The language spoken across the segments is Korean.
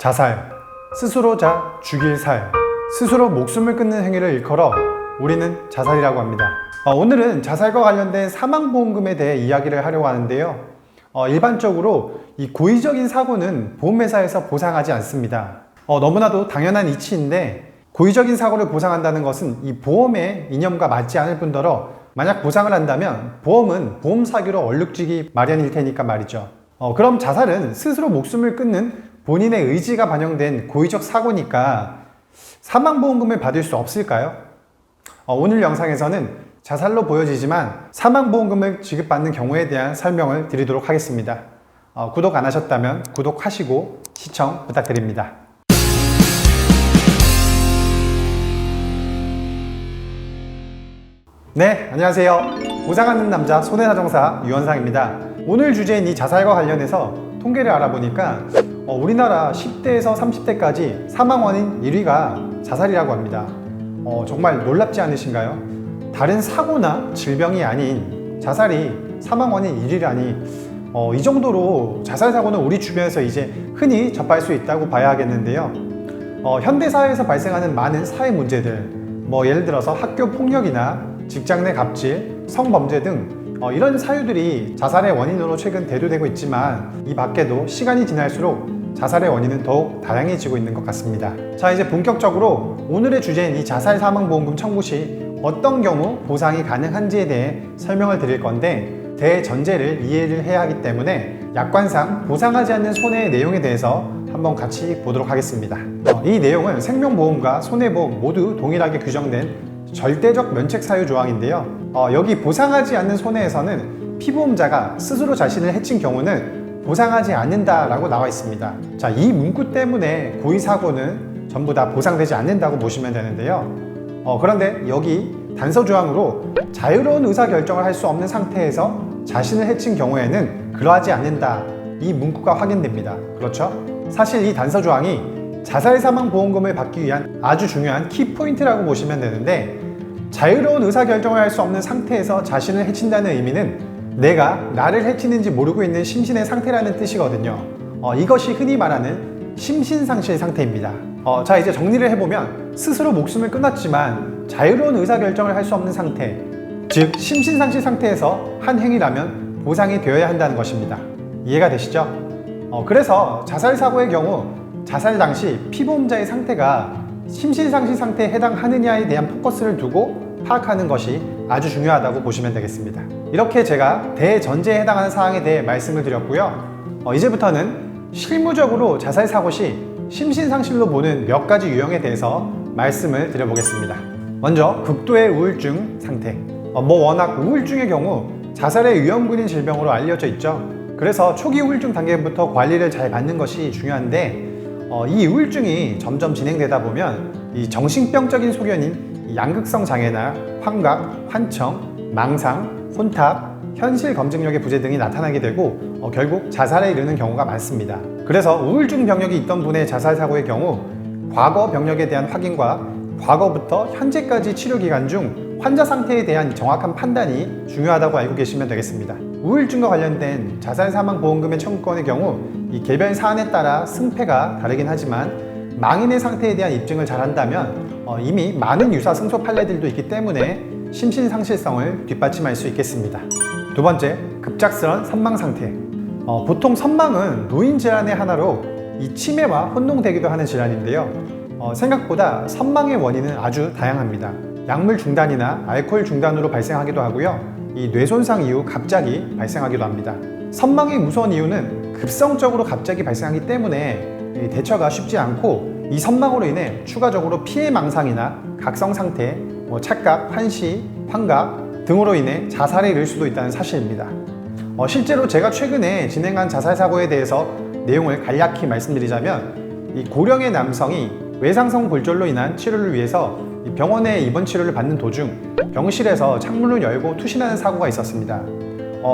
자살, 스스로 죽일 살, 스스로 목숨을 끊는 행위를 일컬어 우리는 자살이라고 합니다. 오늘은 자살과 관련된 사망보험금에 대해 이야기를 하려고 하는데요. 일반적으로 이 고의적인 사고는 보험회사에서 보상하지 않습니다. 너무나도 당연한 이치인데, 고의적인 사고를 보상한다는 것은 이 보험의 이념과 맞지 않을 뿐더러 만약 보상을 한다면 보험은 보험 사기로 얼룩지기 마련일 테니까 말이죠. 그럼 자살은 스스로 목숨을 끊는 본인의 의지가 반영된 고의적 사고니까 사망보험금을 받을 수 없을까요? 오늘 영상에서는 자살로 보여지지만 사망보험금을 지급받는 경우에 대한 설명을 드리도록 하겠습니다. 구독 안 하셨다면 구독하시고 시청 부탁드립니다. 네, 안녕하세요. 보상하는 남자 손해사정사 유현상입니다. 오늘 주제인 이 자살과 관련해서 통계를 알아보니까 우리나라 10대에서 30대까지 사망원인 1위가 자살이라고 합니다. 정말 놀랍지 않으신가요? 다른 사고나 질병이 아닌 자살이 사망원인 1위라니, 이 정도로 자살 사고는 우리 주변에서 이제 흔히 접할 수 있다고 봐야 하겠는데요. 현대사회에서 발생하는 많은 사회 문제들, 예를 들어서 학교 폭력이나 직장 내 갑질, 성범죄 등 이런 사유들이 자살의 원인으로 최근 대두되고 있지만, 이 밖에도 시간이 지날수록 자살의 원인은 더욱 다양해지고 있는 것 같습니다. 자, 이제 본격적으로 오늘의 주제인 이 자살 사망보험금 청구 시 어떤 경우 보상이 가능한지에 대해 설명을 드릴 건데, 대전제를 이해를 해야 하기 때문에 약관상 보상하지 않는 손해의 내용에 대해서 한번 같이 보도록 하겠습니다. 이 내용은 생명보험과 손해보험 모두 동일하게 규정된 절대적 면책 사유 조항인데요. 여기 보상하지 않는 손해에서는 피보험자가 스스로 자신을 해친 경우는 보상하지 않는다라고 나와 있습니다. 자, 이 문구 때문에 고의사고는 전부 다 보상되지 않는다고 보시면 되는데요. 그런데 여기 단서 조항으로 자유로운 의사결정을 할 수 없는 상태에서 자신을 해친 경우에는 그러하지 않는다, 이 문구가 확인됩니다. 그렇죠? 사실 이 단서 조항이 자살 사망 보험금을 받기 위한 아주 중요한 키포인트라고 보시면 되는데, 자유로운 의사결정을 할 수 없는 상태에서 자신을 해친다는 의미는 내가 나를 해치는지 모르고 있는 심신의 상태라는 뜻이거든요. 이것이 흔히 말하는 심신상실 상태입니다. 자, 이제 정리를 해보면 스스로 목숨을 끊었지만 자유로운 의사결정을 할 수 없는 상태, 즉 심신상실 상태에서 한 행위라면 보상이 되어야 한다는 것입니다. 이해가 되시죠? 그래서 자살 사고의 경우 자살 당시 피보험자의 상태가 심신상실 상태에 해당하느냐에 대한 포커스를 두고 파악하는 것이 아주 중요하다고 보시면 되겠습니다. 이렇게 제가 대전제에 해당하는 사항에 대해 말씀을 드렸고요. 이제부터는 실무적으로 자살 사고 시 심신상실로 보는 몇 가지 유형에 대해서 말씀을 드려보겠습니다. 먼저 극도의 우울증 상태. 워낙 우울증의 경우 자살의 위험군인 질병으로 알려져 있죠. 그래서 초기 우울증 단계부터 관리를 잘 받는 것이 중요한데, 이 우울증이 점점 진행되다 보면 이 정신병적인 소견인 양극성 장애나 환각, 환청, 망상, 혼탁, 현실 검증력의 부재 등이 나타나게 되고 결국 자살에 이르는 경우가 많습니다. 그래서 우울증 병력이 있던 분의 자살 사고의 경우 과거 병력에 대한 확인과 과거부터 현재까지 치료 기간 중 환자 상태에 대한 정확한 판단이 중요하다고 알고 계시면 되겠습니다. 우울증과 관련된 자살 사망 보험금의 청구권의 경우 이 개별 사안에 따라 승패가 다르긴 하지만 망인의 상태에 대한 입증을 잘 한다면 이미 많은 유사 승소 판례들도 있기 때문에 심신상실성을 뒷받침할 수 있겠습니다. 두 번째, 급작스런 선망 상태. 보통 선망은 노인 질환의 하나로 이 치매와 혼동되기도 하는 질환인데요. 생각보다 선망의 원인은 아주 다양합니다. 약물 중단이나 알코올 중단으로 발생하기도 하고요. 이 뇌손상 이후 갑자기 발생하기도 합니다. 선망의 무서운 이유는 급성적으로 갑자기 발생하기 때문에 대처가 쉽지 않고, 이 선망으로 인해 추가적으로 피해 망상이나 각성 상태, 착각, 환시, 환각 등으로 인해 자살에 이를 수도 있다는 사실입니다. 실제로 제가 최근에 진행한 자살 사고에 대해서 내용을 간략히 말씀드리자면, 이 고령의 남성이 외상성 골절로 인한 치료를 위해서 병원에 입원 치료를 받는 도중 병실에서 창문을 열고 투신하는 사고가 있었습니다.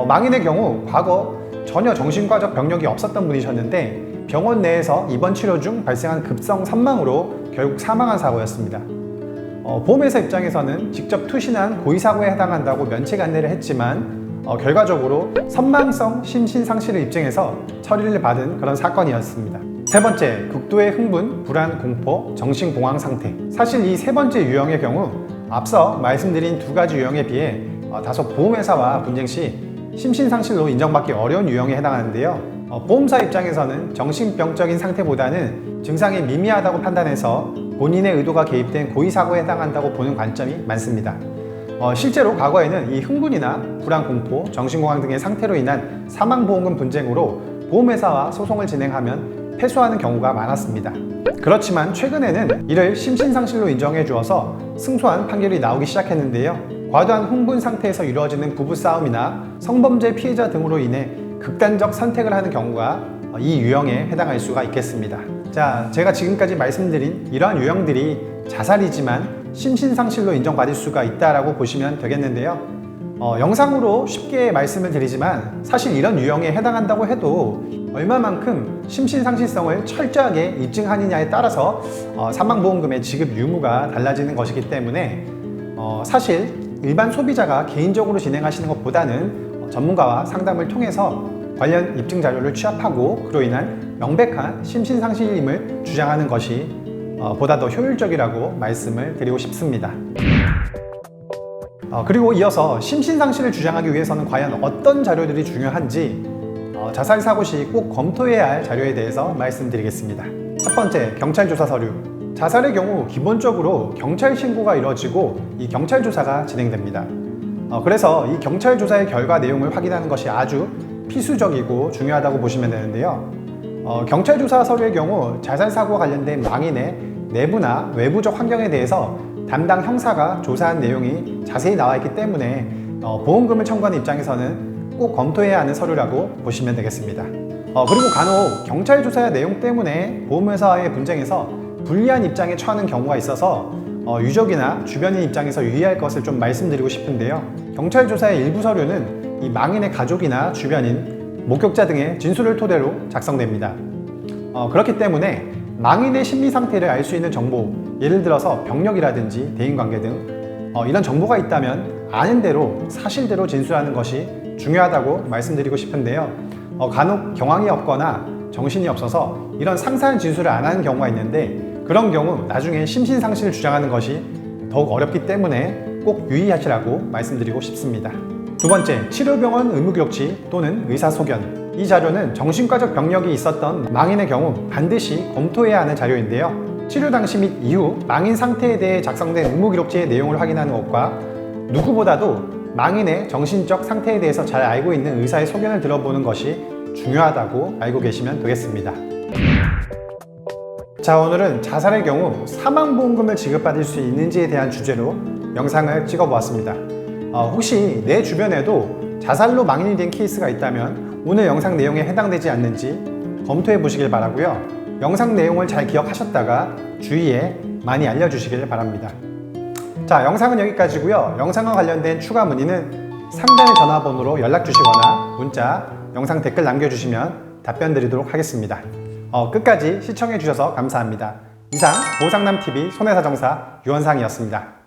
망인의 경우 과거 전혀 정신과적 병력이 없었던 분이셨는데 병원 내에서 입원 치료 중 발생한 급성 선망으로 결국 사망한 사고였습니다. 보험회사 입장에서는 직접 투신한 고의사고에 해당한다고 면책 안내를 했지만 결과적으로 선망성 심신상실을 입증해서 처리를 받은 그런 사건이었습니다. 세 번째, 극도의 흥분, 불안, 공포, 정신공황 상태. 사실 이 세 번째 유형의 경우 앞서 말씀드린 두 가지 유형에 비해 다소 보험회사와 분쟁 시 심신상실로 인정받기 어려운 유형에 해당하는데요. 보험사 입장에서는 정신병적인 상태보다는 증상이 미미하다고 판단해서 본인의 의도가 개입된 고의사고에 해당한다고 보는 관점이 많습니다. 실제로 과거에는 이 흥분이나 불안, 공포, 정신공황 등의 상태로 인한 사망보험금 분쟁으로 보험회사와 소송을 진행하면 패소하는 경우가 많았습니다. 그렇지만 최근에는 이를 심신상실로 인정해 주어서 승소한 판결이 나오기 시작했는데요. 과도한 흥분 상태에서 이루어지는 부부싸움이나 성범죄 피해자 등으로 인해 극단적 선택을 하는 경우가 이 유형에 해당할 수가 있겠습니다. 자, 제가 지금까지 말씀드린 이러한 유형들이 자살이지만 심신상실로 인정받을 수가 있다고 보시면 되겠는데요. 영상으로 쉽게 말씀을 드리지만 사실 이런 유형에 해당한다고 해도 얼마만큼 심신상실성을 철저하게 입증하느냐에 따라서 사망보험금의 지급 유무가 달라지는 것이기 때문에 사실 일반 소비자가 개인적으로 진행하시는 것보다는 전문가와 상담을 통해서 관련 입증 자료를 취합하고 그로 인한 명백한 심신상실임을 주장하는 것이 보다 더 효율적이라고 말씀을 드리고 싶습니다. 그리고 이어서 심신상실을 주장하기 위해서는 과연 어떤 자료들이 중요한지 자살 사고 시 꼭 검토해야 할 자료에 대해서 말씀드리겠습니다. 첫 번째, 경찰 조사 서류. 자살의 경우 기본적으로 경찰 신고가 이루어지고 이 경찰 조사가 진행됩니다. 그래서 이 경찰 조사의 결과 내용을 확인하는 것이 아주 필수적이고 중요하다고 보시면 되는데요. 경찰 조사 서류의 경우 자살 사고와 관련된 망인의 내부나 외부적 환경에 대해서 담당 형사가 조사한 내용이 자세히 나와 있기 때문에 보험금을 청구하는 입장에서는 꼭 검토해야 하는 서류라고 보시면 되겠습니다. 그리고 간혹 경찰 조사의 내용 때문에 보험회사와의 분쟁에서 불리한 입장에 처하는 경우가 있어서 유족이나 주변인 입장에서 유의할 것을 좀 말씀드리고 싶은데요. 경찰 조사의 일부 서류는 이 망인의 가족이나 주변인, 목격자 등의 진술을 토대로 작성됩니다. 그렇기 때문에 망인의 심리 상태를 알 수 있는 정보, 예를 들어서 병력이라든지 대인관계 등 이런 정보가 있다면 아는 대로 사실대로 진술하는 것이 중요하다고 말씀드리고 싶은데요. 간혹 경황이 없거나 정신이 없어서 이런 상세한 진술을 안 하는 경우가 있는데 그런 경우 나중에 심신상실을 주장하는 것이 더욱 어렵기 때문에 꼭 유의하시라고 말씀드리고 싶습니다. 두 번째, 치료병원 의무기록지 또는 의사소견. 이 자료는 정신과적 병력이 있었던 망인의 경우 반드시 검토해야 하는 자료인데요. 치료 당시 및 이후 망인 상태에 대해 작성된 의무기록지의 내용을 확인하는 것과 누구보다도 망인의 정신적 상태에 대해서 잘 알고 있는 의사의 소견을 들어보는 것이 중요하다고 알고 계시면 되겠습니다. 자, 오늘은 자살의 경우 사망보험금을 지급받을 수 있는지에 대한 주제로 영상을 찍어보았습니다. 혹시 내 주변에도 자살로 망인이 된 케이스가 있다면 오늘 영상 내용에 해당되지 않는지 검토해 보시길 바라고요. 영상 내용을 잘 기억하셨다가 주위에 많이 알려주시길 바랍니다. 자, 영상은 여기까지고요. 영상과 관련된 추가 문의는 상단의 전화번호로 연락 주시거나 문자, 영상 댓글 남겨주시면 답변 드리도록 하겠습니다. 끝까지 시청해 주셔서 감사합니다. 이상 보상남TV 손해사정사 유원상이었습니다.